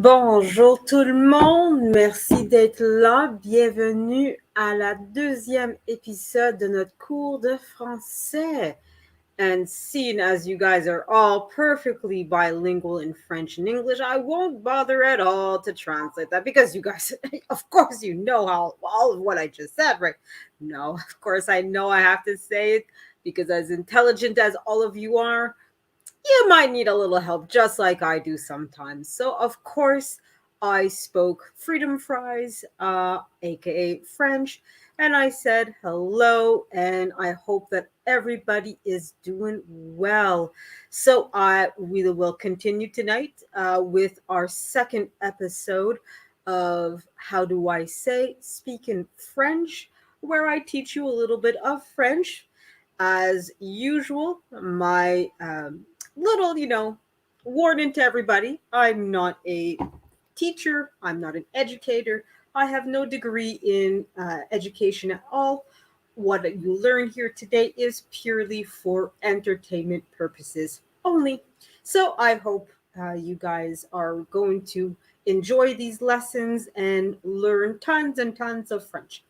Bonjour tout le monde, merci d'être là. Bienvenue à la deuxième épisode de notre cours de français. And seeing as you guys are all perfectly bilingual in French and English, I won't bother at all to translate that because you guys, of course, you know how all of what I just said, right? No, of course, I know I have to say it because as intelligent as all of you are, you might need a little help, just like I do sometimes. So, of course, I spoke freedom fries, aka French, and I said hello, and I hope that everybody is doing well. So, we will continue tonight with our second episode of How Do I Say Speaking French, where I teach you a little bit of French. As usual, my little, warning to everybody, I'm not a teacher, I'm not an educator, I have no degree in education at all. What you learn here today is purely for entertainment purposes only. So I hope you guys are going to enjoy these lessons and learn tons and tons of French.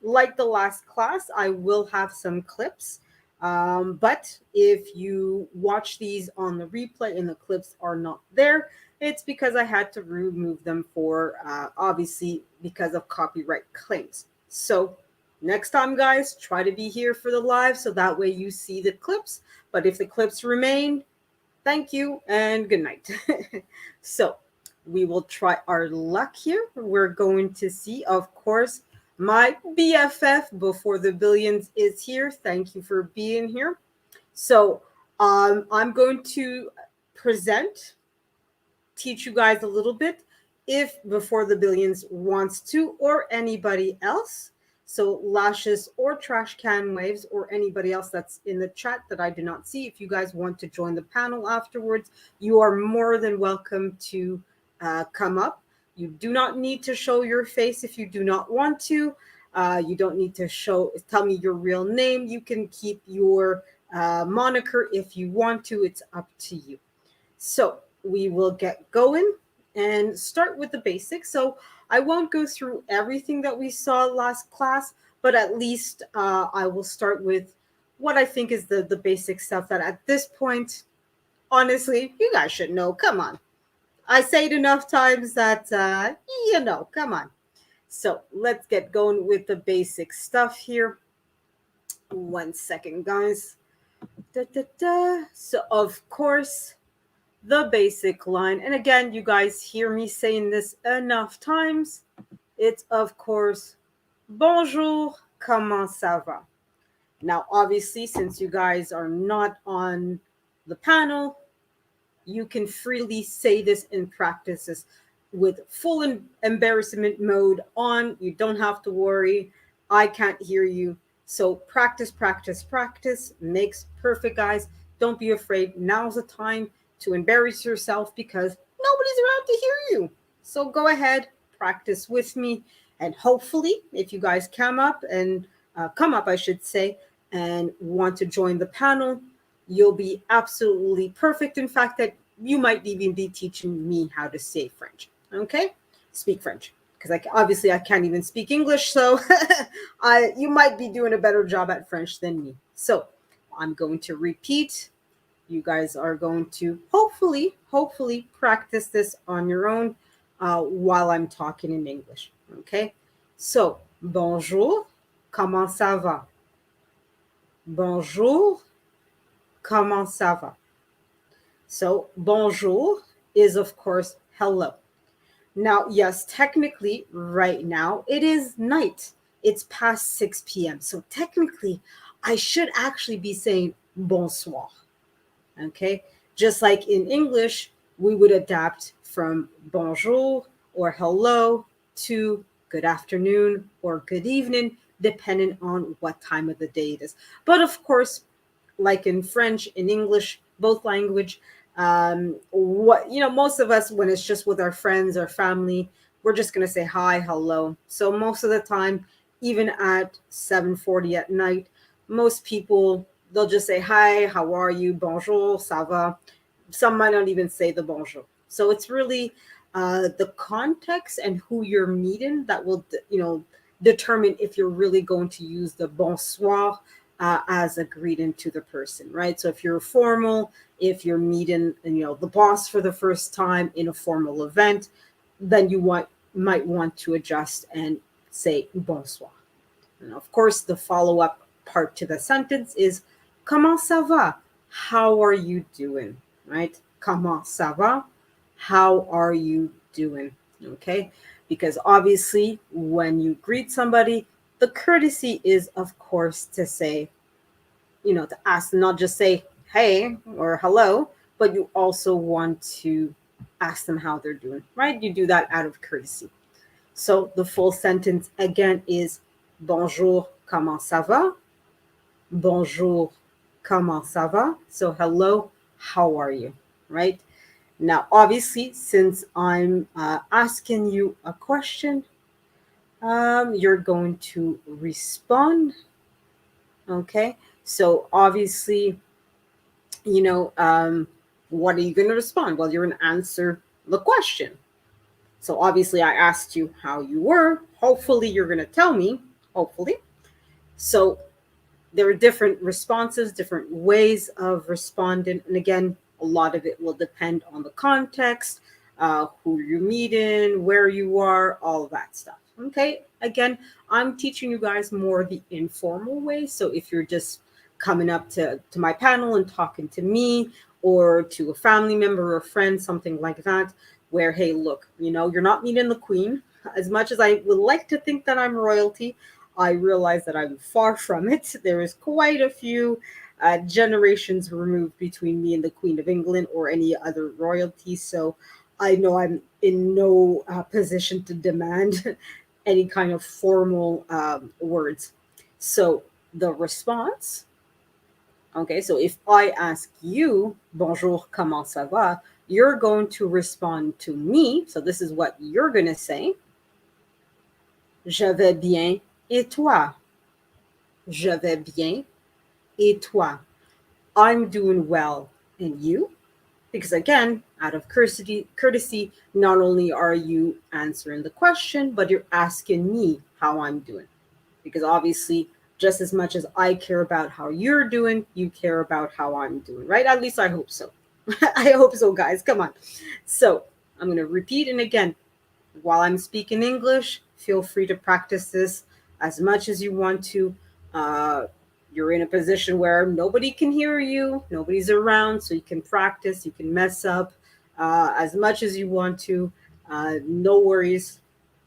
Like the last class, I will have some clips. But if you watch these on the replay and the clips are not there, it's because I had to remove them for obviously because of copyright claims. So next time, guys, try to be here for the live so that way you see the clips. But if the clips remain, thank you and good night. So we will try our luck here. We're going to see, of course, my BFF before the billions is here. Thank you for being here. So I'm going to present, teach you guys a little bit if before the billions wants to or anybody else. So lashes or trash can waves or anybody else that's in the chat that I do not see. If you guys want to join the panel afterwards, you are more than welcome to come up. You do not need to show your face if you do not want to. You don't need to tell me your real name. You can keep your moniker if you want to. It's up to you. So we will get going and start with the basics. So I won't go through everything that we saw last class, but at least I will start with what I think is the basic stuff that at this point, honestly, you guys should know. Come on. I say it enough times that, come on. So let's get going with the basic stuff here. 1 second, guys. So, of course, the basic line. And again, you guys hear me saying this enough times. It's, of course, bonjour, comment ça va? Now, obviously, since you guys are not on the panel, you can freely say this in practices with full embarrassment mode on. You don't have to worry. I can't hear you. So practice, practice, practice makes perfect, guys. Don't be afraid. Now's the time to embarrass yourself because nobody's around to hear you. So go ahead, practice with me. And hopefully, if you guys come up, I should say, and want to join the panel, you'll be absolutely perfect. In fact, that you might even be teaching me how to say French. Okay? Speak French. Because obviously I can't even speak English, so you might be doing a better job at French than me. So I'm going to repeat. You guys are going to hopefully practice this on your own while I'm talking in English. Okay? So, bonjour, comment ça va? Bonjour, comment ça va? So, bonjour is, of course, hello. Now, yes, technically, right now, it is night. It's past 6 p.m. So, technically, I should actually be saying bonsoir. Okay? Just like in English, we would adapt from bonjour or hello to good afternoon or good evening, depending on what time of the day it is. But of course, like in French, in English, both language, most of us, when it's just with our friends or family, we're just going to say hi, hello. So most of the time, even at 7:40 at night, most people, they'll just say hi, how are you, bonjour, ça va. Some might not even say the bonjour. So it's really the context and who you're meeting that will, determine if you're really going to use the bonsoir as a greeting to the person, right? So if you're formal, if you're meeting, the boss for the first time in a formal event, then you might want to adjust and say bonsoir. And of course, the follow-up part to the sentence is comment ça va? How are you doing? Right? Comment ça va? How are you doing? Okay? Because obviously, when you greet somebody, the courtesy is, of course, to say, to ask, not just say hey or hello, but you also want to ask them how they're doing, right? You do that out of courtesy. So the full sentence again is bonjour, comment ça va? Bonjour, comment ça va? So hello, how are you? Right? Now, obviously, since I'm asking you a question, you're going to respond. Okay? So obviously, what are you going to respond? Well, you're going to answer the question. So obviously, I asked you how you were. Hopefully, you're going to tell me. Hopefully. So there are different responses, different ways of responding. And again, a lot of it will depend on the context, who you're meeting, where you are, all of that stuff. Okay. Again, I'm teaching you guys more the informal way. So if you're just coming up to my panel and talking to me or to a family member or a friend, something like that, where, hey, look, you're not meeting the queen. As much as I would like to think that I'm royalty, I realize that I'm far from it. There is quite a few generations removed between me and the Queen of England or any other royalty. So I know I'm in no position to demand any kind of formal words. So the response, okay, so if I ask you, bonjour, comment ça va? You're going to respond to me. So this is what you're going to say. Je vais bien, et toi? Je vais bien, et toi? I'm doing well, and you? Because again, out of courtesy, not only are you answering the question, but you're asking me how I'm doing. Because obviously, just as much as I care about how you're doing, you care about how I'm doing, right? At least I hope so. I hope so, guys. Come on. So I'm going to repeat, and again, while I'm speaking English, feel free to practice this as much as you want to. You're in a position where nobody can hear you, nobody's around, so you can practice, you can mess up as much as you want to. No worries,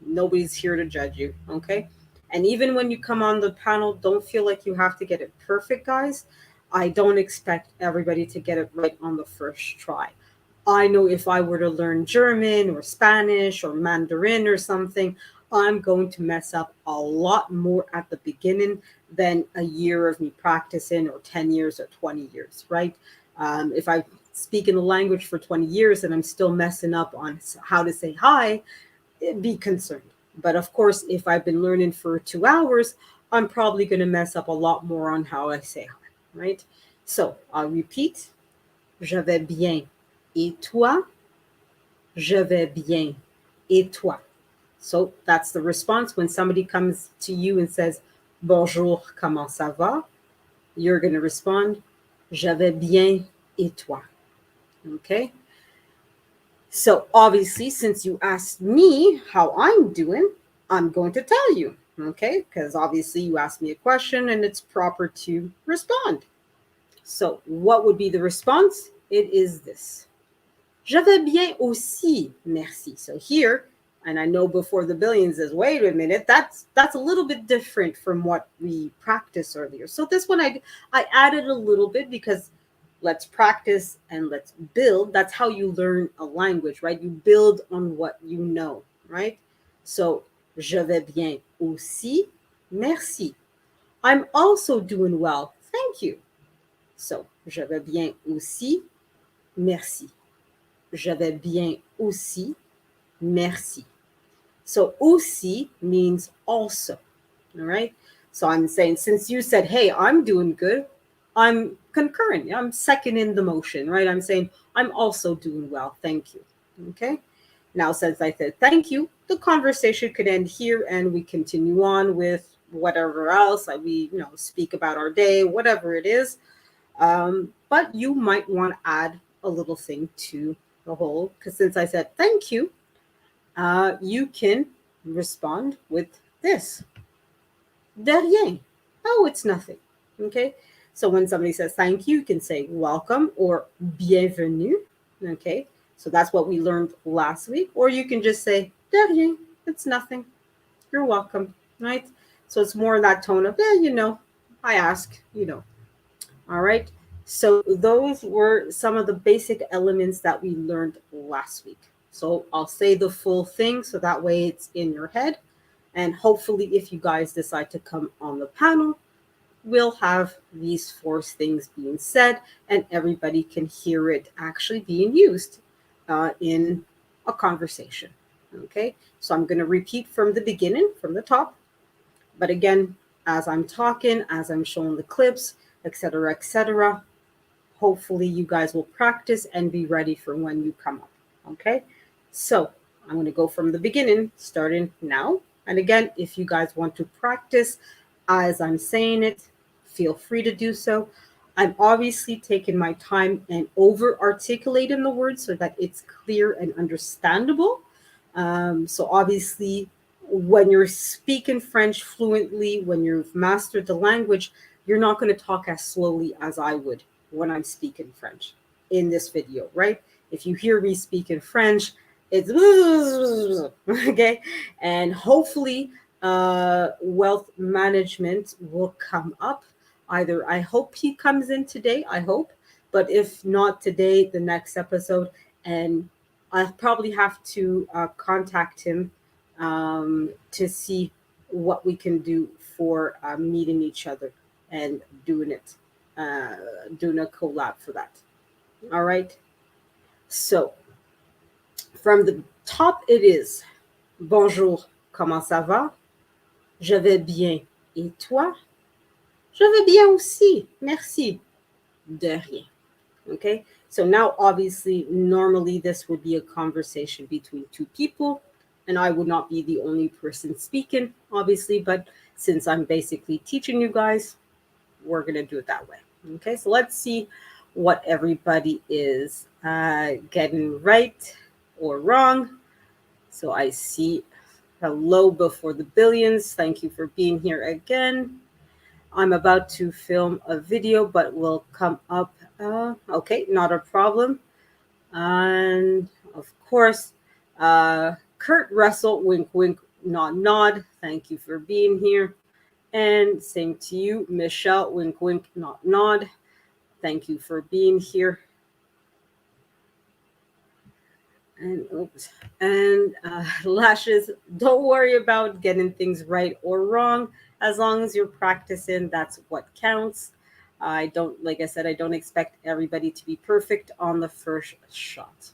nobody's here to judge you, okay? And even when you come on the panel, don't feel like you have to get it perfect, guys. I don't expect everybody to get it right on the first try. I know if I were to learn German or Spanish or Mandarin or something, I'm going to mess up a lot more at the beginning than a year of me practicing or 10 years or 20 years, right? If I speak in the language for 20 years and I'm still messing up on how to say hi, be concerned. But of course, if I've been learning for 2 hours, I'm probably going to mess up a lot more on how I say hi, right? So I'll repeat. Je vais bien. Et toi? Je vais bien. Et toi? So that's the response when somebody comes to you and says, bonjour, comment ça va? You're going to respond, je vais bien. Et toi? Okay? So obviously, since you asked me how I'm doing, I'm going to tell you, okay? Because obviously you asked me a question and it's proper to respond. So what would be the response? It is this. Je vais bien aussi, merci. So here, and I know before the billions is, wait a minute, that's a little bit different from what we practiced earlier. So this one I added a little bit because let's practice and let's build. That's how you learn a language, right? You build on what you know, right? So, je vais bien aussi, merci. I'm also doing well, thank you. So, je vais bien aussi, merci. Je vais bien aussi, merci. So, aussi means also, all right? So I'm saying, since you said, hey, I'm doing good, I'm concurring. I'm seconding the motion, right? I'm saying, I'm also doing well. Thank you. Okay. Now, since I said thank you, the conversation could end here and we continue on with whatever else. Like we, speak about our day, whatever it is. But you might want to add a little thing to the whole, because since I said thank you, you can respond with this. De rien. Oh, it's nothing. Okay. So when somebody says thank you, you can say welcome or bienvenue. Okay. So that's what we learned last week. Or you can just say de rien. It's nothing. You're welcome. Right. So it's more in that tone of, I ask. All right. So those were some of the basic elements that we learned last week. So I'll say the full thing so that way it's in your head. And hopefully, if you guys decide to come on the panel, we'll have these four things being said and everybody can hear it actually being used in a conversation. Okay. So I'm going to repeat from the beginning, from the top. But again, as I'm talking, as I'm showing the clips, etc., hopefully you guys will practice and be ready for when you come up. Okay. So I'm going to go from the beginning, starting now. And again, if you guys want to practice as I'm saying it, feel free to do so. I'm obviously taking my time and over articulating the words so that it's clear and understandable. So obviously, when you're speaking French fluently, when you've mastered the language, you're not going to talk as slowly as I would when I'm speaking French in this video, right? If you hear me speaking French, it's okay. And hopefully, wealth management will come up. Either I hope he comes in today, I hope, but if not today, the next episode. And I'll probably have to contact him to see what we can do for meeting each other and uh, doing a collab for that. All right. So from the top, it is bonjour, comment ça va? Je vais bien. Et toi? Je vais bien aussi. Merci. De rien. Okay. So now, obviously, normally this would be a conversation between two people, and I would not be the only person speaking, obviously. But since I'm basically teaching you guys, we're going to do it that way. Okay. So let's see what everybody is getting right or wrong. So I see hello before the billions. Thank you for being here again. I'm about to film a video, but will come up. Okay, not a problem. And of course, Kurt Russell, wink, wink, nod, nod. Thank you for being here. And same to you, Michelle, wink, wink, nod, nod. Thank you for being here. And oops, and lashes, don't worry about getting things right or wrong. As long as you're practicing, that's what counts. I don't, like I said, I don't expect everybody to be perfect on the first shot.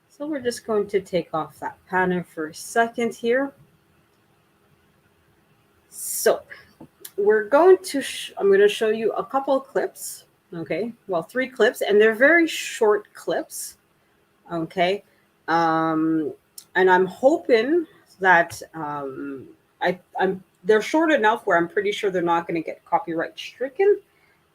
So we're just going to take off that panel for a second here. So we're going to, I'm going to show you a couple of clips. Okay, well, 3 clips, and they're very short clips. Okay. And I'm hoping that they're short enough where I'm pretty sure they're not going to get copyright stricken.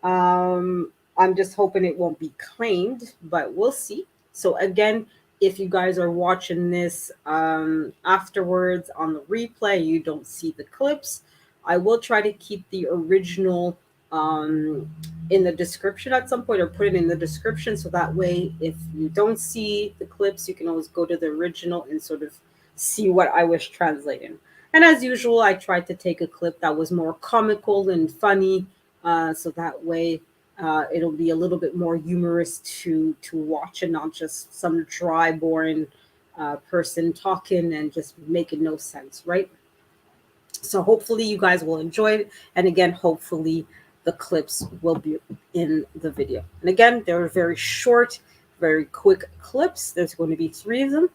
I'm just hoping it won't be claimed, but we'll see. So again, if you guys are watching this afterwards on the replay, you don't see the clips, I will try to keep the original in the description at some point, or put it in the description, so that way if you don't see the clips, you can always go to the original and sort of see what I was translating. And as usual, I tried to take a clip that was more comical and funny, so that way it'll be a little bit more humorous to watch, and not just some dry, boring person talking and just making no sense, right? So hopefully you guys will enjoy it. And again, hopefully the clips will be in the video. And again, they're very short, very quick clips. There's going to be 3 of them.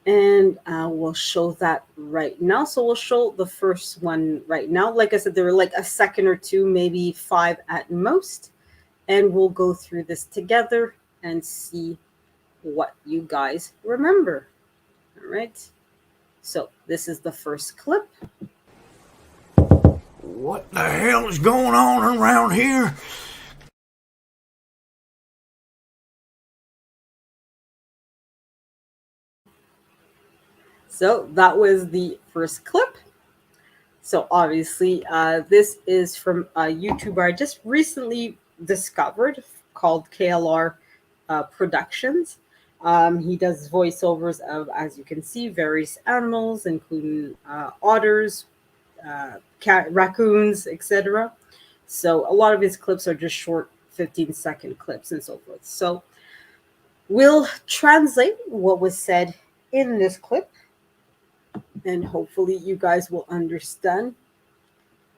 And we'll show that right now. So we'll show the first one right now. Like I said, there were like a second or 2, maybe 5 at most. And we'll go through this together and see what you guys remember. All right. So this is the first clip. What the hell is going on around here? So that was the first clip. So obviously, this is from a YouTuber I just recently discovered called KLR Productions. He does voiceovers of, as you can see, various animals, including otters, cat, raccoons, etc. So a lot of his clips are just short 15-second clips and so forth. So we'll translate what was said in this clip and hopefully you guys will understand.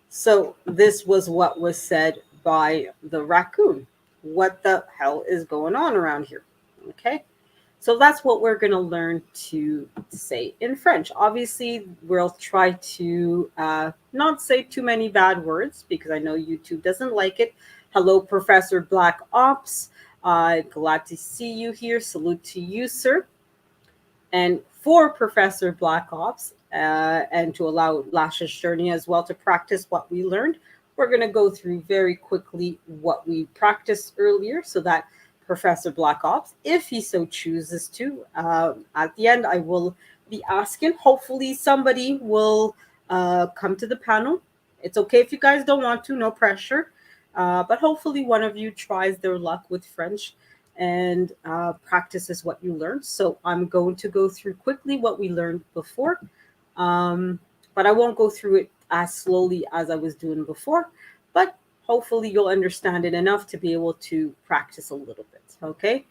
So this was what was said by the raccoon. What the hell is going on around here? Okay. So that's what we're going to learn to say in French. Obviously, we'll try to not say too many bad words because I know YouTube doesn't like it. Hello, Professor Black Ops. Glad to see you here. Salute to you, sir. And for Professor Black Ops, and to allow Lasha's journey as well to practice what we learned, we're going to go through very quickly what we practiced earlier so that Professor Black Ops, if he so chooses to, at the end, I will be asking. Hopefully, somebody will come to the panel. It's okay if you guys don't want to, no pressure. But hopefully, one of you tries their luck with French and practices what you learned. So I'm going to go through quickly what we learned before, but I won't go through it as slowly as I was doing before. But hopefully you'll understand it enough to be able to practice a little bit. Okay.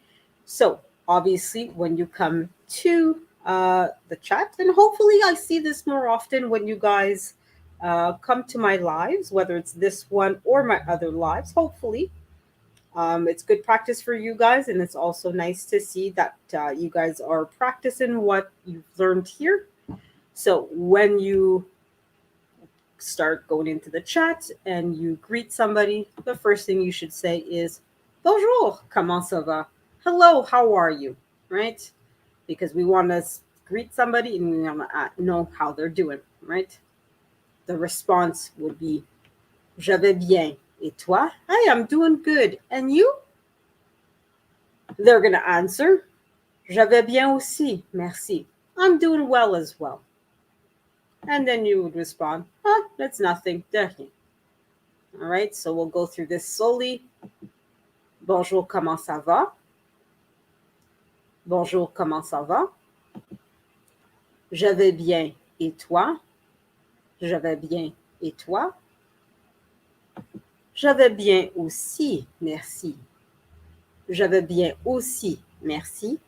So obviously, when you come to the chat, and hopefully I see this more often when you guys come to my lives, whether it's this one or my other lives, hopefully it's good practice for you guys, and it's also nice to see that you guys are practicing what you've learned here. So when you start going into the chat and you greet somebody, the first thing you should say is "Bonjour, comment ça va?" Hello, how are you? Right? Because we want to greet somebody and we want to know how they're doing. Right? The response would be "Je vais bien." Et toi? Hey, I'm doing good. And you? They're going to answer, Je vais bien aussi, merci. I'm doing well as well. And then you would respond, that's nothing, de rien. All right, so we'll go through this slowly. Bonjour, comment ça va? Bonjour, comment ça va? Je vais bien, et toi? Je vais bien, et toi? Je vais bien aussi, merci. Je vais bien aussi, merci.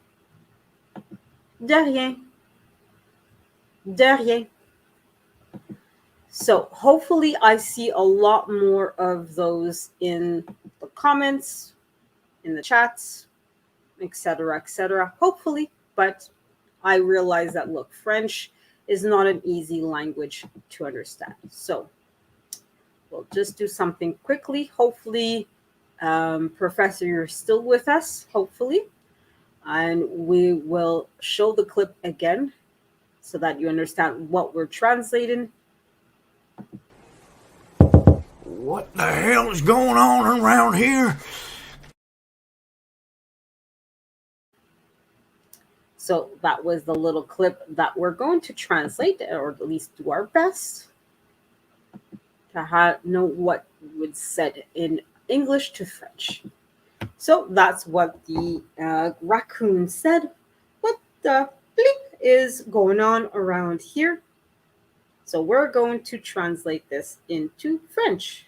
De rien. De rien. So hopefully I see a lot more of those in the comments, in the chats, etc., etc. Hopefully, but I realize that, look, French is not an easy language to understand. So we'll just do something quickly. Hopefully, Professor, you're still with us, hopefully. And we will show the clip again so that you understand what we're translating. What the hell is going on around here? So that was the little clip that we're going to translate, or at least do our best to know what was said in English to French. So that's what the raccoon said. What the bleep is going on around here? So we're going to translate this into French.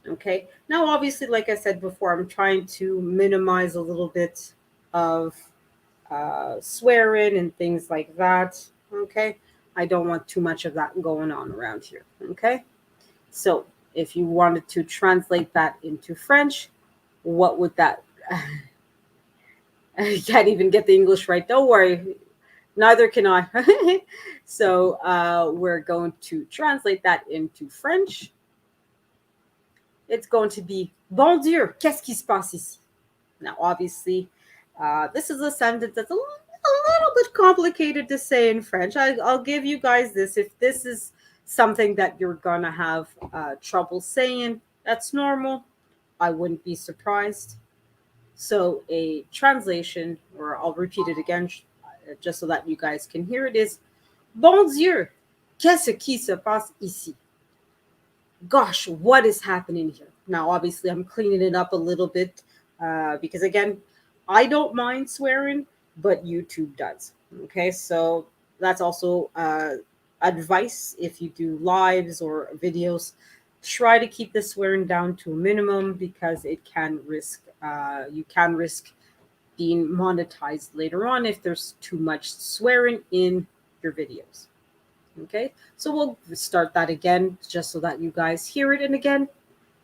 Okay. Now, obviously, like I said before, I'm trying to minimize a little bit of swearing and things like that. Okay. I don't want too much of that going on around here. Okay. So if you wanted to translate that into French, what would that? I can't even get the English right. Don't worry. Neither can I. So we're going to translate that into French. It's going to be Bon Dieu, qu'est-ce qui se passe ici? Now, obviously, this is a sentence that's a little bit complicated to say in French. I'll give you guys this. If this is something that you're gonna have trouble saying, that's normal. I wouldn't be surprised. So a translation, or I'll repeat it again, just so that you guys can hear it, is Bon Dieu, qu'est-ce qui se passe ici? Gosh, what is happening here? Now, obviously, I'm cleaning it up a little bit because, again, I don't mind swearing, but YouTube does. Okay, so that's also advice if you do lives or videos. Try to keep the swearing down to a minimum because it can risk you can risk being monetized later on if there's too much swearing in your videos. Okay, so we'll start that again just so that you guys hear it. And again,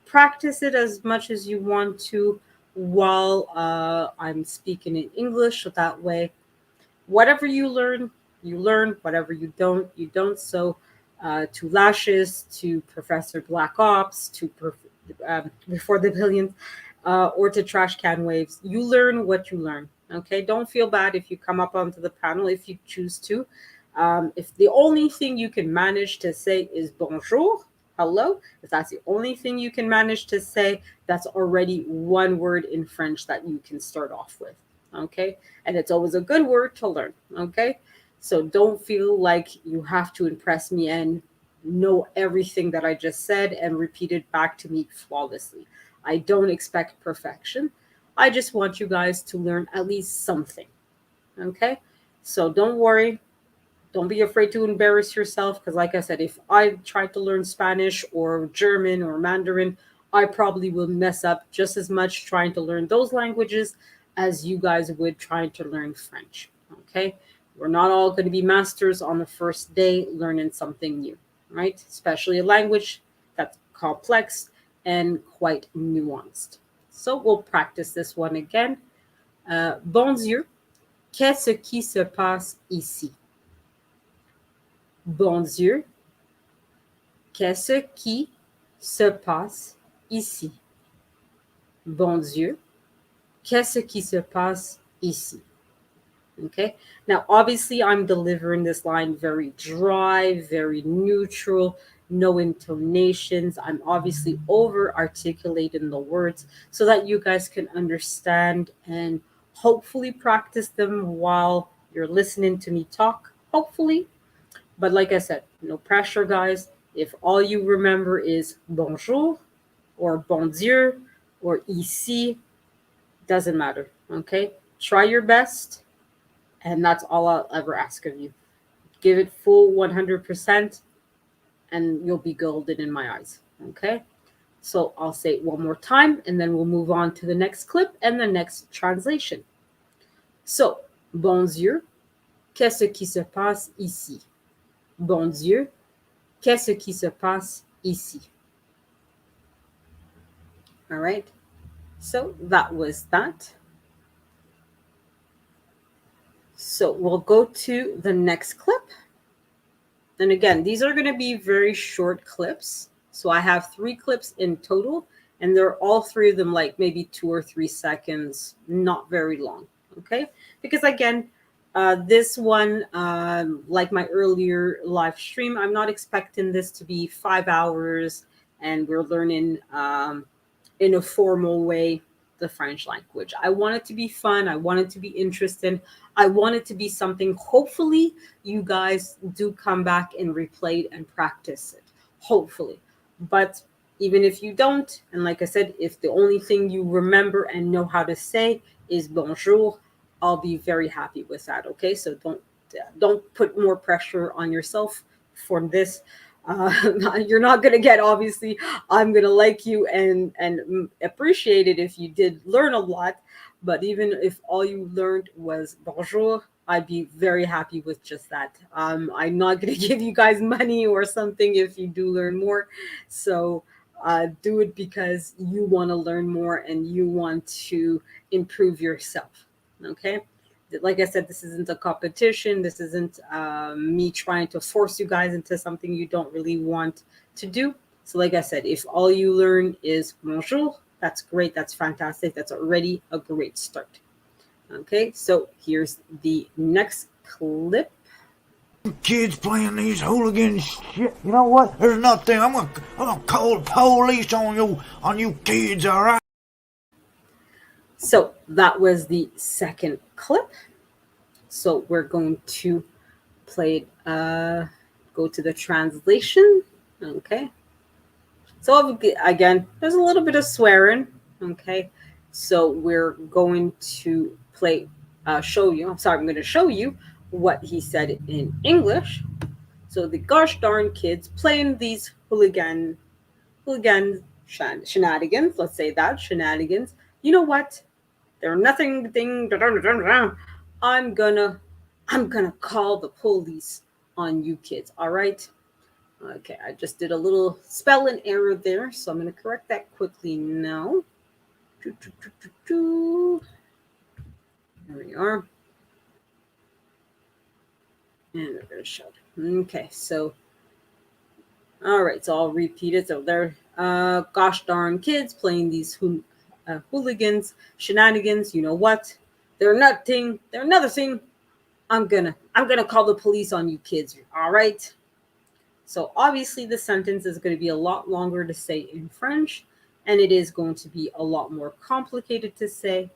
practice it as much as you want to while I'm speaking in English. So that way, whatever you learn, you learn. Whatever you don't. So to Lashes, to Professor Black Ops, to Before the Billions, or to Trash Can Waves, you learn what you learn. Okay, don't feel bad if you come up onto the panel if you choose to. If the only thing you can manage to say is bonjour, hello, if that's the only thing you can manage to say, that's already one word in French that you can start off with. Okay, and it's always a good word to learn. Okay, so don't feel like you have to impress me and know everything that I just said and repeat it back to me flawlessly. I don't expect perfection. I just want you guys to learn at least something. Okay, so don't worry. Don't be afraid to embarrass yourself because, like I said, if I tried to learn Spanish or German or Mandarin, I probably will mess up just as much trying to learn those languages as you guys would trying to learn French. Okay, we're not all going to be masters on the first day learning something new, right? Especially a language that's complex and quite nuanced. So we'll practice this one again. Bon Dieu, qu'est-ce qui se passe ici? Bon Dieu, qu'est-ce qui se passe ici? Bon Dieu, qu'est-ce qui se passe ici? Okay. Now, obviously, I'm delivering this line very dry, very neutral, no intonations. I'm obviously over articulating the words so that you guys can understand and hopefully practice them while you're listening to me talk. Hopefully. But like I said, no pressure, guys. If all you remember is bonjour or bon Dieu or ici, doesn't matter. Okay. Try your best. And that's all I'll ever ask of you. Give it full 100%, and you'll be golden in my eyes. Okay? So I'll say it one more time, and then we'll move on to the next clip and the next translation. So, bon Dieu, qu'est-ce qui se passe ici? Bon Dieu, qu'est-ce qui se passe ici? All right? So that was that. So we'll go to the next clip. And again, these are going to be very short clips. So I have 3 clips in total, and they're all 3 of them like maybe 2 or 3 seconds, not very long. Okay? Because again, this one, like my earlier live stream, I'm not expecting this to be 5 hours and we're learning in a formal way the French language. I want it to be fun. I want it to be interesting. I want it to be something, hopefully, you guys do come back and replay it and practice it. Hopefully. But even if you don't, and like I said, if the only thing you remember and know how to say is bonjour, I'll be very happy with that. Okay, so don't put more pressure on yourself for this. You're not going to get, obviously, I'm going to like you and appreciate it if you did learn a lot. But even if all you learned was bonjour, I'd be very happy with just that. I'm not going to give you guys money or something if you do learn more. So do it because you want to learn more and you want to improve yourself. Okay? Like I said, this isn't a competition. This isn't me trying to force you guys into something you don't really want to do. So like I said, if all you learn is bonjour, that's great. That's fantastic. That's already a great start. Okay, so here's the next clip. Kids playing these hooligan shit. You know what? There's nothing. I'm gonna call the police on you kids. All right. So that was the second clip. So we're going to play it. Go to the translation. Okay. So again, there's a little bit of swearing. Okay. So we're going to show you. I'm sorry, I'm going to show you what he said in English. So the gosh darn kids playing these hooligan shenanigans. Let's say that shenanigans. You know what? They're nothing. I'm gonna call the police on you kids. All right. Okay, I just did a little spelling error there, so I'm going to correct that quickly now. There we are. And we're going to show it. Okay, so, all right, so I'll repeat it. So they're gosh darn kids playing these hooligans, shenanigans. You know what? They're nothing. They're another thing. I'm gonna call the police on you kids. All right. So obviously the sentence is going to be a lot longer to say in French, and it is going to be a lot more complicated to say.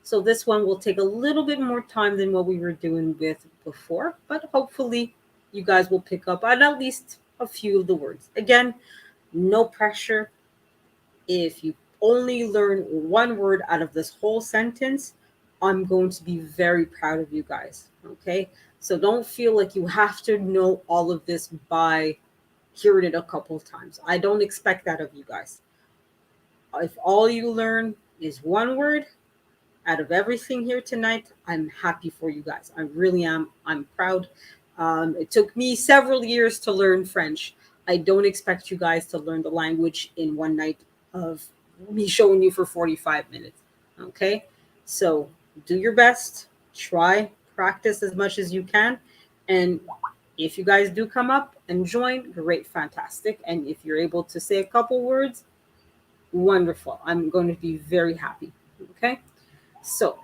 So this one will take a little bit more time than what we were doing with before, but hopefully you guys will pick up on at least a few of the words. Again, no pressure. If you only learn one word out of this whole sentence, I'm going to be very proud of you guys. Okay? So don't feel like you have to know all of this by hearing it a couple of times. I don't expect that of you guys. If all you learn is one word out of everything here tonight, I'm happy for you guys. I really am. I'm proud. It took me several years to learn French. I don't expect you guys to learn the language in one night of me showing you for 45 minutes. Okay? So do your best. Try, practice as much as you can. And if you guys do come up and join, great, fantastic. And if you're able to say a couple words, wonderful. I'm going to be very happy. Okay? So,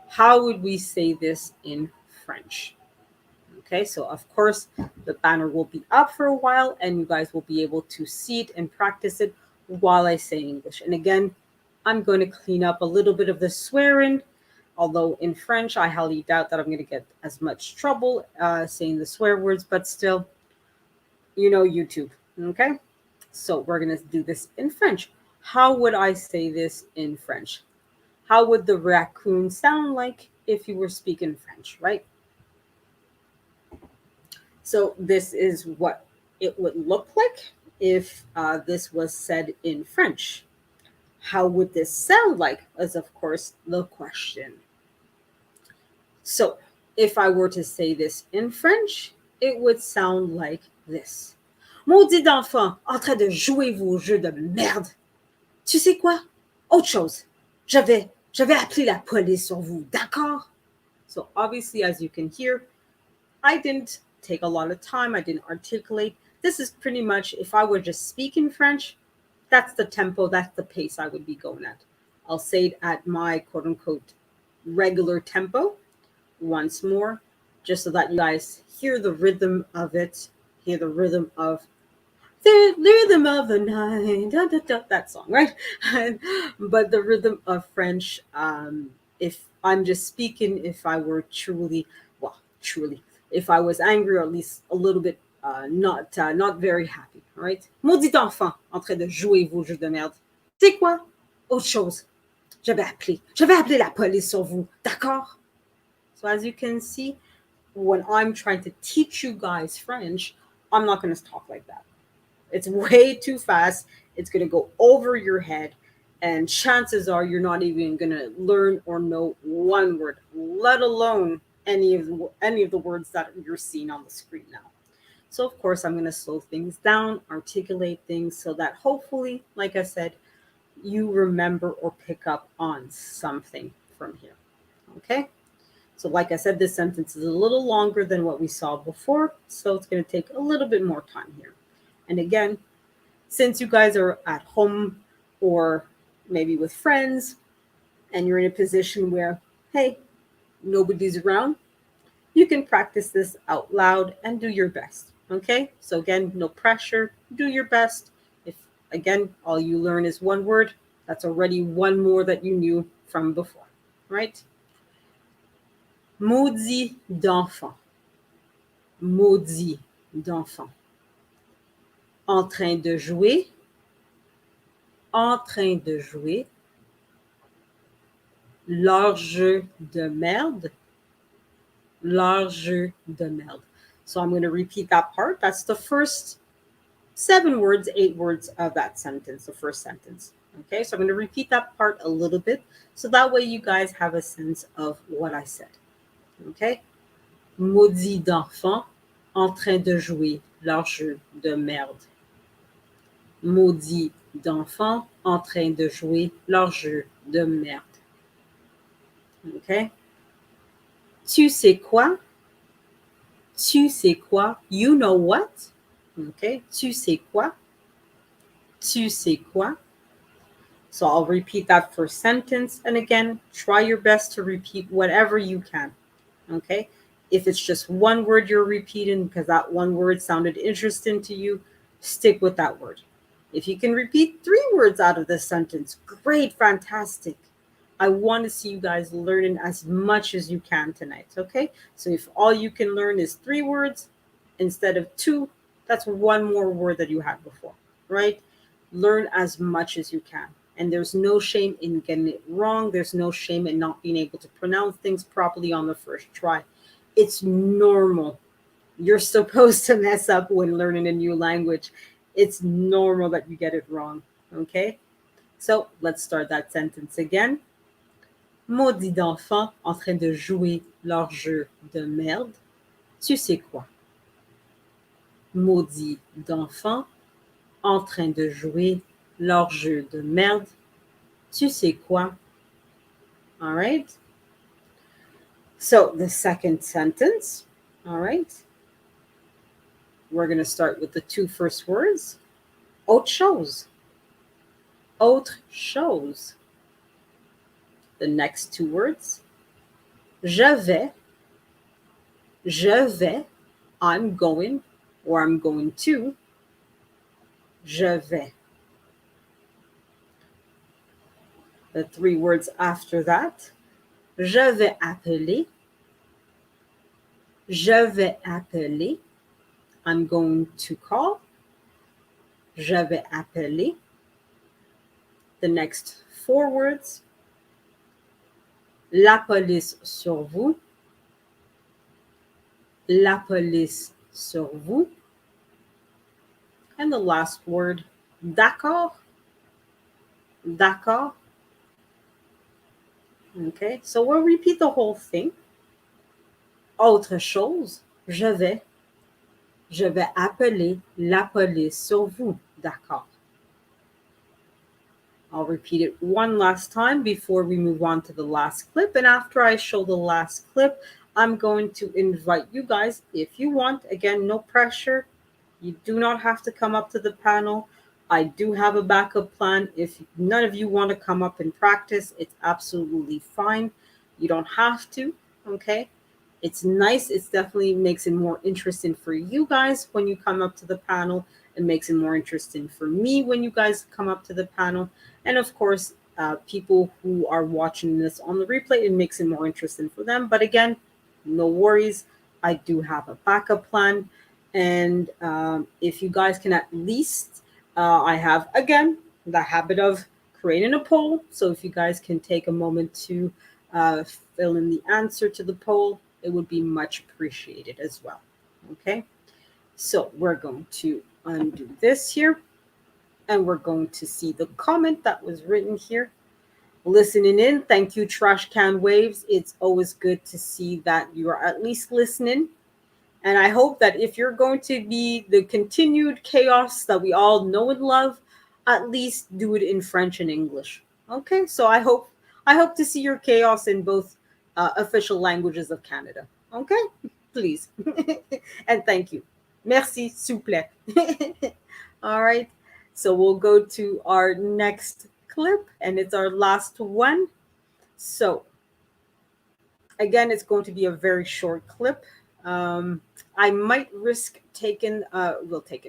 how would we say this in French? Okay, so of course, the banner will be up for a while and you guys will be able to see it and practice it while I say English. And again, I'm going to clean up a little bit of the swearing. Although in French, I highly doubt that I'm going to get as much trouble saying the swear words, but still, you know, YouTube. Okay, so we're going to do this in French. How would I say this in French? How would the raccoon sound like if you were speaking French, right? So this is what it would look like if this was said in French. How would this sound like is, of course, the question. So if I were to say this in French, it would sound like this. Maudit d'enfant en train de jouer vos jeux de merde. Tu sais quoi? Autre chose. J'avais appelé la police sur vous, d'accord? So obviously, as you can hear, I didn't take a lot of time. I didn't articulate. This is pretty much, if I were just speaking French, that's the tempo, that's the pace I would be going at. I'll say it at my quote unquote regular tempo once more, just so that you guys hear the rhythm of it, hear the rhythm of the rhythm of the night, da, da, da, that song, right? But the rhythm of French, if I'm just speaking, if I were truly, if I was angry or at least a little bit not very happy, right? Maudit enfant en train de jouer vos jeux de merde. C'est quoi? Autre chose. J'avais appelé la police sur vous, d'accord? So as you can see, when I'm trying to teach you guys French, I'm not going to talk like that. It's way too fast. It's going to go over your head. And chances are you're not even going to learn or know one word, let alone any of the words that you're seeing on the screen now. So of course, I'm going to slow things down, articulate things so that hopefully, like I said, you remember or pick up on something from here. Okay? So like I said, this sentence is a little longer than what we saw before, so it's going to take a little bit more time here. And again, since you guys are at home or maybe with friends and you're in a position where, hey, nobody's around, you can practice this out loud and do your best. Okay? So again, no pressure, do your best. If again all you learn is one word, that's already one more that you knew from before, right? Maudit d'enfant. Maudit d'enfant. En train de jouer. En train de jouer. Leur jeu de merde. Leur jeu de merde. So I'm going to repeat that part. That's the first 7 words, 8 words of that sentence, the first sentence. Okay, so I'm going to repeat that part a little bit so that way you guys have a sense of what I said. Okay? Maudit d'enfants en train de jouer leur jeu de merde. Maudit d'enfants en train de jouer leur jeu de merde. Okay? Tu sais quoi? Tu sais quoi? You know what? Okay? Tu sais quoi? Tu sais quoi? So I'll repeat that first sentence. And again, try your best to repeat whatever you can. Okay? If it's just one word you're repeating because that one word sounded interesting to you, stick with that word. If you can repeat 3 words out of this sentence, great, fantastic. I want to see you guys learning as much as you can tonight. Okay? So if all you can learn is 3 words instead of 2, that's one more word that you had before, right? Learn as much as you can. And there's no shame in getting it wrong. There's no shame in not being able to pronounce things properly on the first try. It's normal. You're supposed to mess up when learning a new language. It's normal that you get it wrong. Okay? So let's start that sentence again. Maudits d'enfants en train de jouer leur jeu de merde. Tu sais quoi? Maudits d'enfants en train de jouer leur jeu de merde. Tu sais quoi? All right. So the second sentence, all right. We're going to start with the 2 first words. Autre chose. Autre chose. The next 2 words. Je vais. Je vais. I'm going or I'm going to. Je vais. The 3 words after that. Je vais appeler. Je vais appeler. I'm going to call. Je vais appeler. The next 4 words. La police sur vous. La police sur vous. And the last word, d'accord. D'accord. Okay, so we'll repeat the whole thing. Autre chose, je vais. Je vais appeler la police sur vous. D'accord. I'll repeat it one last time before we move on to the last clip. And after I show the last clip, I'm going to invite you guys, if you want, again, no pressure. You do not have to come up to the panel. I do have a backup plan. If none of you want to come up and practice, it's absolutely fine. You don't have to, okay? It's nice. It definitely makes it more interesting for you guys when you come up to the panel. It makes it more interesting for me when you guys come up to the panel. And of course, people who are watching this on the replay, it makes it more interesting for them. But again, no worries. I do have a backup plan. And if you guys can at least, I have, again, the habit of creating a poll. So if you guys can take a moment to fill in the answer to the poll, it would be much appreciated as well. Okay, so we're going to undo this here. And we're going to see the comment that was written here. Listening in. Thank you, Trash Can Waves. It's always good to see that you are at least listening. And I hope that if you're going to be the continued chaos that we all know and love, at least do it in French and English. Okay, so I hope to see your chaos in both official languages of Canada. Okay, please. And thank you. Merci, s'il vous plaît. All right, so we'll go to our next clip, and it's our last one. So Again, it's going to be a very short clip. I might risk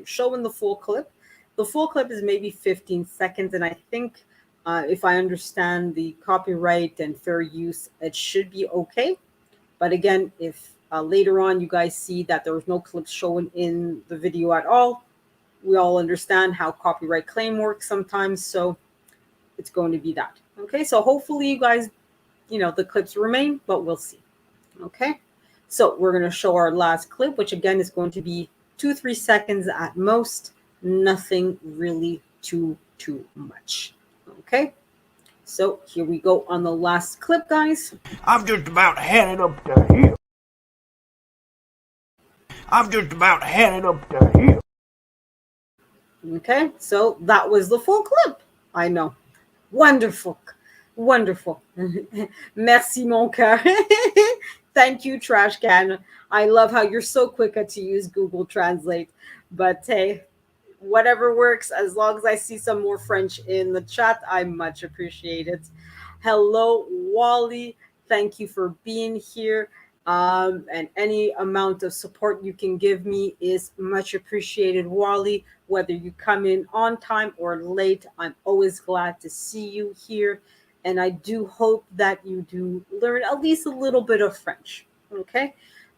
showing the full clip. The full clip is maybe 15 seconds, and I think if I understand the copyright and fair use, it should be okay. But again, if later on you guys see that there was no clips shown in the video at all, we all understand how copyright claim works sometimes, so it's going to be that. Okay, so hopefully you guys, the clips remain, but we'll see. Okay, so we're going to show our last clip, which again is going to be 2-3 seconds at most. Nothing really too much. Okay, so here we go on the last clip, guys. I've just about had it up to here. I've just about had it up to here. Okay, so that was the full clip. I know. Wonderful. Wonderful. Merci, mon cœur. Thank you, Trash Can. I love how you're so quick to use Google Translate. But hey, whatever works, as long as I see some more French in the chat, I much appreciate it. Hello, Wally. Thank you for being here. And any amount of support you can give me is much appreciated, Wally. Whether you come in on time or late, I'm always glad to see you here. And I do hope that you do learn at least a little bit of French. Okay.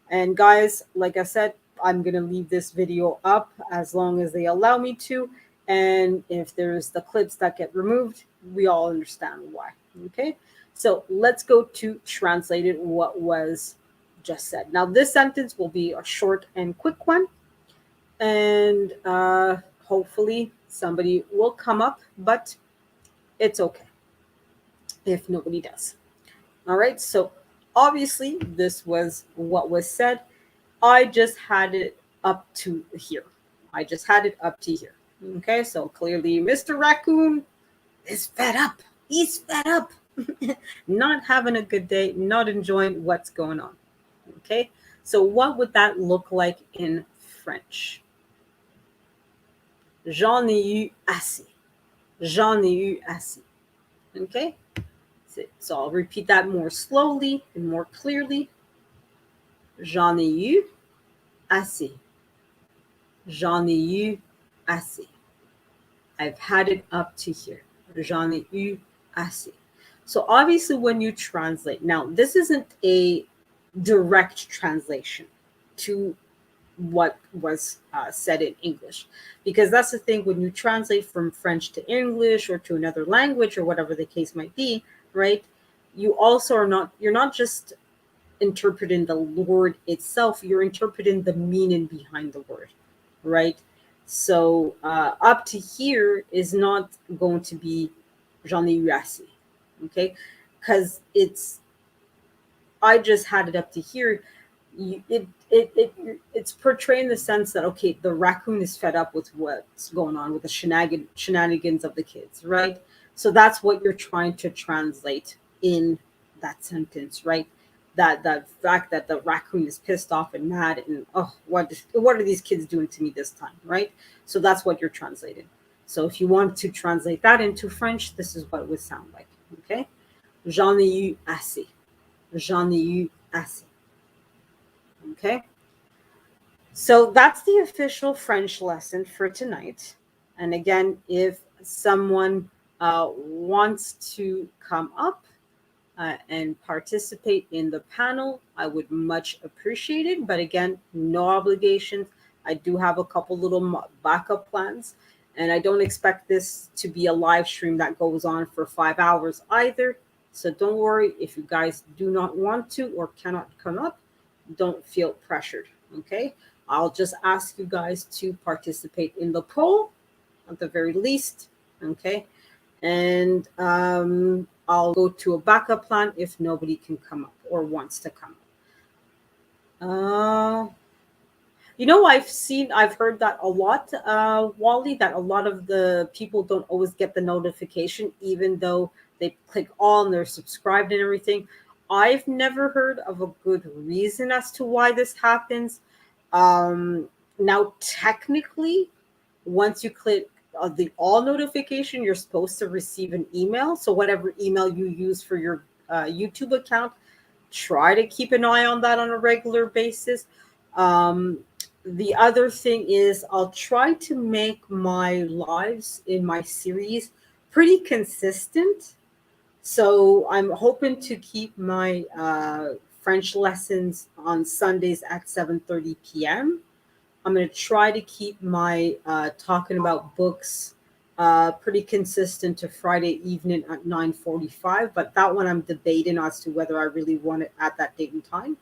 And guys, like I said, I'm going to leave this video up as long as they allow me to. And if there's the clips that get removed, we all understand why. Okay. So let's go to translated what was just said. Now, this sentence will be a short and quick one. And hopefully somebody will come up, but it's okay if nobody does. All right. So obviously this was what was said. I just had it up to here. I just had it up to here. Okay. So clearly Mr. Raccoon is fed up. He's fed up. Not having a good day, not enjoying what's going on. Okay. So what would that look like in French? J'en ai eu assez. J'en ai eu assez. Okay. So I'll repeat that more slowly and more clearly. J'en ai eu assez. J'en ai eu assez. I've had it up to here. J'en ai eu assez. So obviously when you translate, now this isn't a direct translation to what was said in English, because that's the thing, when you translate from French to English or to another language or whatever the case might be, right, you also you're not just interpreting the word itself, you're interpreting the meaning behind the word, right? So up to here is not going to be j'en ai eu assez, okay, because I just had it up to here. It's portraying the sense that, okay, the raccoon is fed up with what's going on with the shenanigans of the kids, right? So that's what you're trying to translate in that sentence, right? That fact that the raccoon is pissed off and mad and, oh, what are these kids doing to me this time, right? So that's what you're translating. So if you want to translate that into French, this is what it would sound like, okay? J'en ai eu assez. J'en ai eu assez. Okay, so that's the official French lesson for tonight. And again, if someone wants to come up and participate in the panel, I would much appreciate it. But again, no obligations. I do have a couple little backup plans, and I don't expect this to be a live stream that goes on for 5 hours either. So don't worry if you guys do not want to or cannot come up. Don't feel pressured, okay? I'll just ask you guys to participate in the poll at the very least, okay? And I'll go to a backup plan if nobody can come up or wants to come up. I've heard that a lot, Wally, that a lot of the people don't always get the notification, even though they click all and they're subscribed and everything. I've never heard of a good reason as to why this happens. Now, technically, once you click the all notification, you're supposed to receive an email. So whatever email you use for your YouTube account, try to keep an eye on that on a regular basis. Um, the other thing is I'll try to make my lives in my series pretty consistent. So I'm hoping to keep my French lessons on Sundays at 7:30 p.m. I'm going to try to keep my talking about books pretty consistent to Friday evening at 9:45. But that one I'm debating as to whether I really want it at that date and time.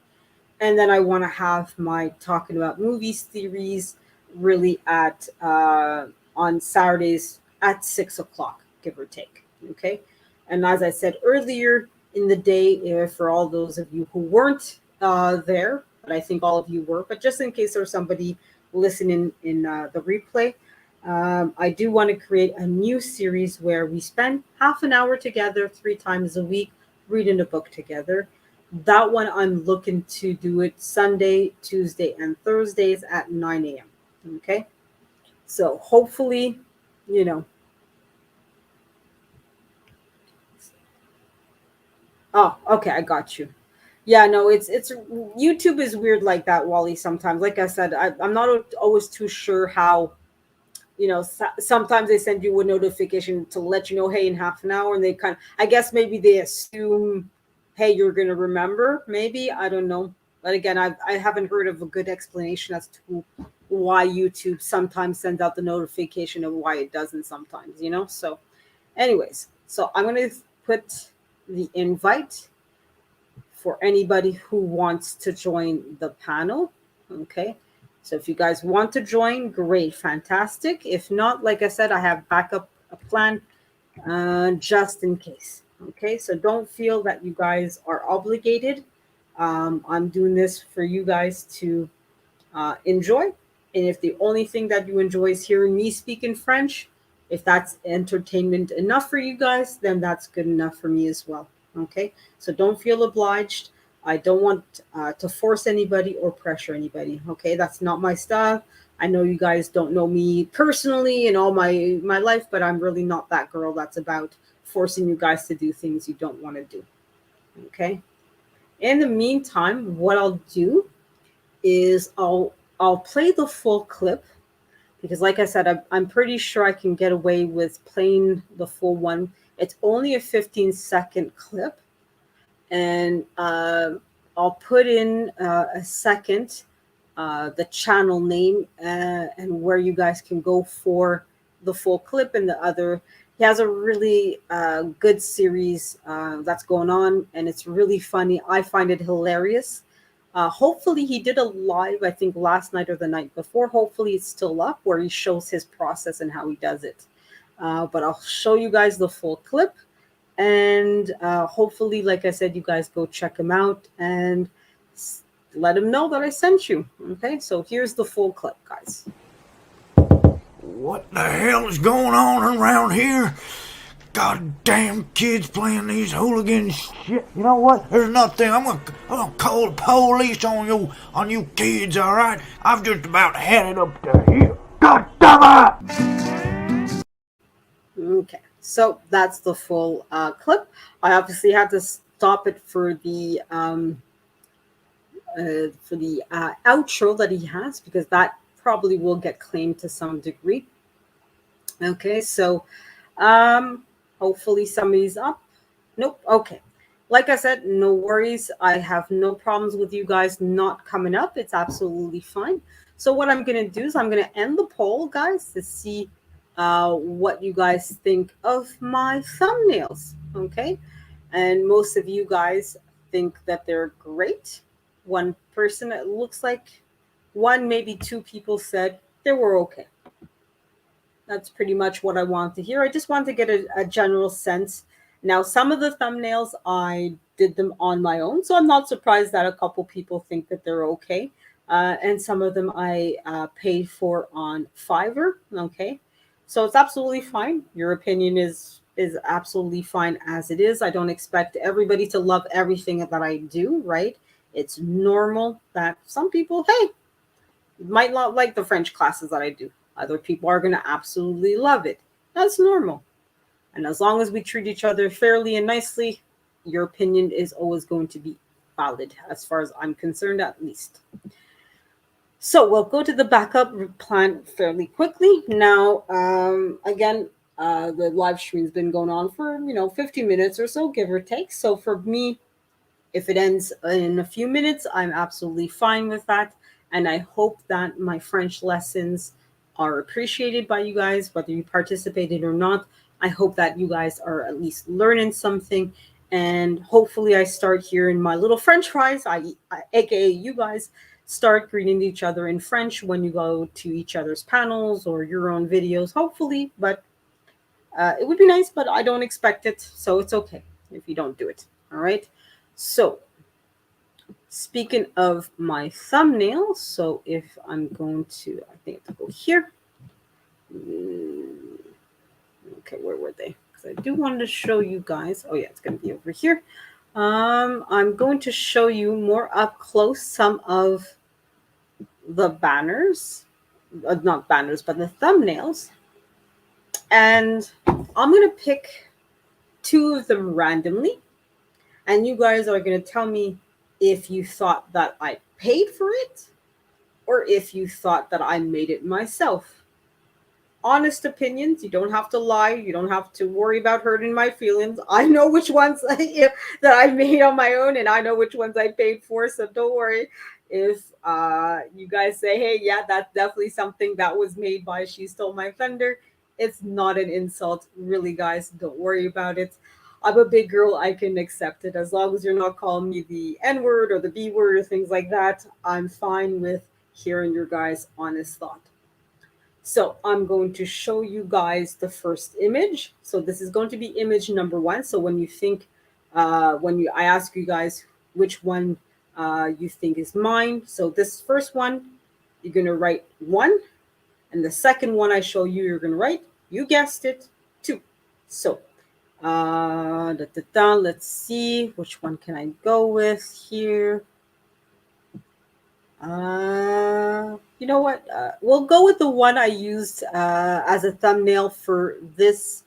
And then I want to have my talking about movies series really at on Saturdays at 6 o'clock, give or take. Okay, and as I said earlier in the day, for all those of you who weren't there, but I think all of you were, but just in case there's somebody listening in the replay, I do want to create a new series where we spend half an hour together 3 times a week reading a book together. That one I'm looking to do it Sunday, Tuesday, and Thursdays at 9 a.m. Okay. So hopefully, you know. Oh, okay, I got you. Yeah, no, it's YouTube is weird like that, Wally. Sometimes, like I said, I'm not always too sure how. Sometimes they send you a notification to let you know, hey, in half an hour, and they kind of, I guess maybe they assume, hey, you're gonna remember. Maybe I don't know, but again, I haven't heard of a good explanation as to why YouTube sometimes sends out the notification and why it doesn't sometimes. So, anyways, so I'm gonna put the invite for anybody who wants to join the panel. Okay. So if you guys want to join, great, fantastic. If not, like I said, I have backup a plan just in case. Okay. So don't feel that you guys are obligated. I'm doing this for you guys to enjoy. And if the only thing that you enjoy is hearing me speak in French, if that's entertainment enough for you guys, then that's good enough for me as well. Okay, so don't feel obliged. I don't want to force anybody or pressure anybody. Okay, that's not my style. I know you guys don't know me personally in all my life, but I'm really not that girl that's about forcing you guys to do things you don't want to do. Okay. In the meantime, what I'll do is I'll play the full clip because, like I said, I'm pretty sure I can get away with playing the full one. It's only a 15-second clip, and I'll put in a second the channel name and where you guys can go for the full clip and the other. He has a really good series that's going on, and it's really funny. I find it hilarious. Hopefully, he did a live, I think, last night or the night before. Hopefully, it's still up where he shows his process and how he does it. But I'll show you guys the full clip. And hopefully, like I said, you guys go check him out and let him know that I sent you. Okay, so here's the full clip, guys. What the hell is going on around here? Goddamn kids playing these hooligan shit. You know what? There's nothing. I'm gonna call the police on you kids, alright? I've just about had it up to here. God damn it! Okay, so that's the full clip. I obviously had to stop it for the outro that he has because that probably will get claimed to some degree. Okay, so hopefully somebody's up. Nope. Okay. Like I said, no worries. I have no problems with you guys not coming up. It's absolutely fine. So what I'm going to do is I'm going to end the poll, guys, to see what you guys think of my thumbnails. Okay. And most of you guys think that they're great. One person, it looks like one, maybe two people said they were okay. That's pretty much what I want to hear. I just want to get a general sense. Now, some of the thumbnails, I did them on my own, so I'm not surprised that a couple people think that they're okay. And some of them I paid for on Fiverr. Okay, so it's absolutely fine. Your opinion is absolutely fine as it is. I don't expect everybody to love everything that I do, right? It's normal that some people, hey, might not like the French classes that I do. Other people are going to absolutely love it. That's normal. And as long as we treat each other fairly and nicely, your opinion is always going to be valid as far as I'm concerned, at least. So we'll go to the backup plan fairly quickly. Now, again, the live stream's been going on for 50 minutes or so, give or take. So for me, if it ends in a few minutes, I'm absolutely fine with that. And I hope that my French lessons are appreciated by you guys, whether you participated or not. I hope that you guys are at least learning something. And hopefully I start hearing my little French fries, aka you guys, start greeting each other in French when you go to each other's panels or your own videos, hopefully. But it would be nice, but I don't expect it. So it's okay if you don't do it. All right. So speaking of my thumbnail, so if I'm going to, I think I have to go here. Okay, where were they? Because I do want to show you guys. Oh yeah, it's going to be over here. I'm going to show you more up close some of the banners, not banners, but the thumbnails. And I'm going to pick two of them randomly. And you guys are going to tell me if you thought that I paid for it or if you thought that I made it myself. Honest opinions. You don't have to lie. You don't have to worry about hurting my feelings. I know which ones that I made on my own, and I know which ones I paid for. So don't worry if you guys say, hey, yeah, that's definitely something that was made by She Stole My Thunder. It's not an insult. Really, guys, don't worry about it. I'm a big girl. I can accept it. As long as you're not calling me the N word or the B word or things like that, I'm fine with hearing your guys' honest thought. So I'm going to show you guys the first image. So this is going to be image number one. So when you think, I ask you guys which one you think is mine. So this first one, you're going to write 1. And the second one I show you, you're going to write, you guessed it, 2. So let's see, which one can I go with here? You know what? We'll go with the one I used as a thumbnail for this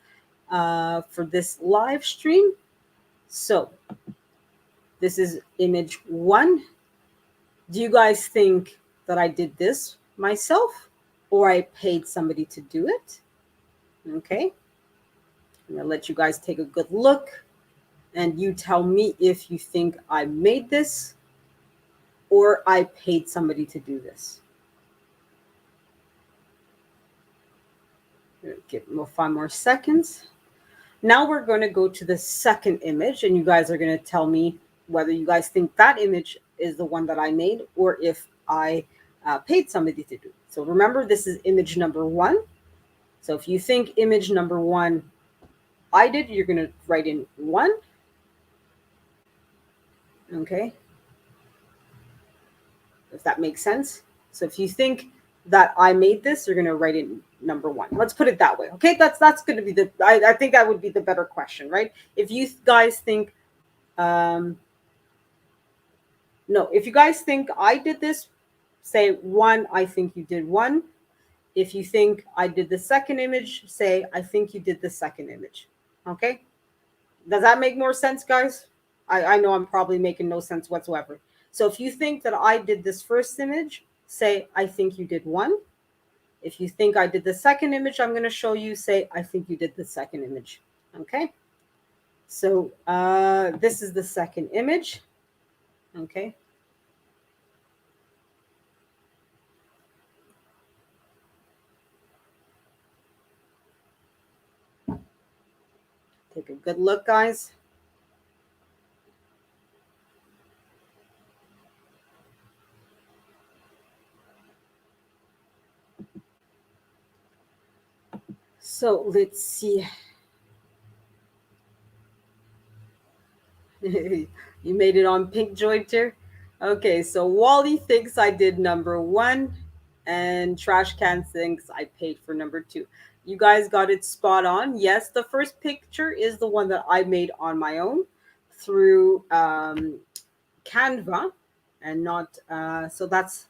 live stream. So this is image 1. Do you guys think that I did this myself or I paid somebody to do it? Okay. I'm gonna let you guys take a good look and you tell me if you think I made this or I paid somebody to do this. Give them 5 more seconds. Now we're going to go to the second image, and you guys are going to tell me whether you guys think that image is the one that I made or if I paid somebody to do it. So remember, this is image number 1. So if you think image number 1 I did, you're going to write in 1. Okay. If that makes sense. So if you think that I made this, you're going to write in number 1. Let's put it that way. Okay. That's going to be I think that would be the better question, right? If you guys think, if you guys think I did this, say 1, I think you did 1. If you think I did the second image, say, I think you did the second image. Okay. Does that make more sense, guys? I know I'm probably making no sense whatsoever. So if you think that I did this first image, say, I think you did 1. If you think I did the second image, I'm going to show you, say, I think you did the second image. Okay. So this is the second image. Okay. Take a good look, guys. So let's see. You made it on Pink Jointer. Okay, so Wally thinks I did number 1 and Trash Can thinks I paid for number 2. You guys got it spot on. Yes, the first picture is the one that I made on my own through Canva and not so that's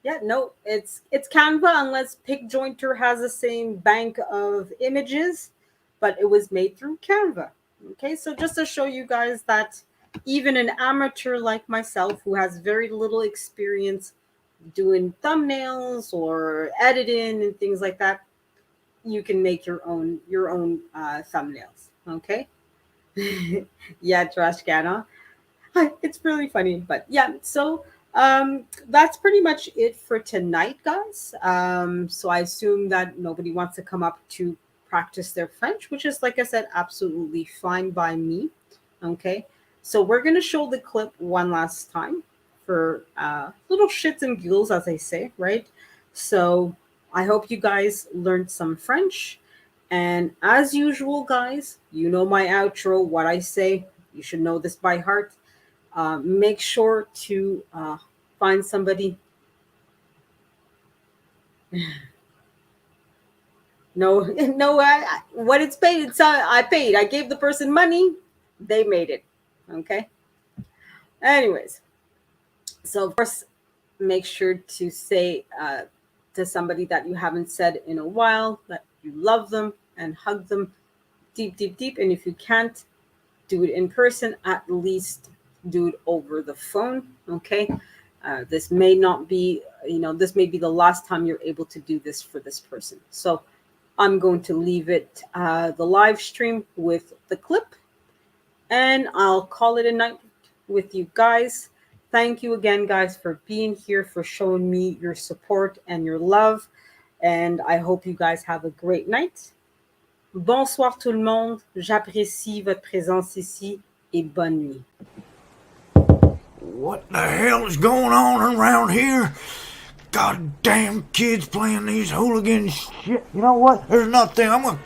it's Canva unless Pink Jointer has the same bank of images, but it was made through Canva. Okay, so just to show you guys that even an amateur like myself who has very little experience doing thumbnails or editing and things like that, you can make your own thumbnails. Okay. Yeah, trash can, huh? It's really funny, but yeah. So that's pretty much it for tonight, guys. So I assume that nobody wants to come up to practice their French, which is, like I said, absolutely fine by me. Okay. So we're gonna show the clip one last time for little shits and giggles, as I say, right? So I hope you guys learned some French. And as usual, guys, you know my outro, what I say. You should know this by heart. Make sure to find somebody. No, no, what it's paid, I paid. I gave the person money. They made it. Okay. Anyways, so of course, make sure to say to somebody that you haven't said in a while that you love them and hug them deep, deep, deep. And if you can't do it in person, at least do it over the phone. Okay. This may not be, this may be the last time you're able to do this for this person. So I'm going to leave it, the live stream with the clip, and I'll call it a night with you guys. Thank you again, guys, for being here, for showing me your support and your love. And I hope you guys have a great night. Bonsoir tout le monde. J'apprécie votre présence ici et bonne nuit. What the hell is going on around here? Goddamn kids playing these hooligan shit. You know what? There's nothing. I'm gonna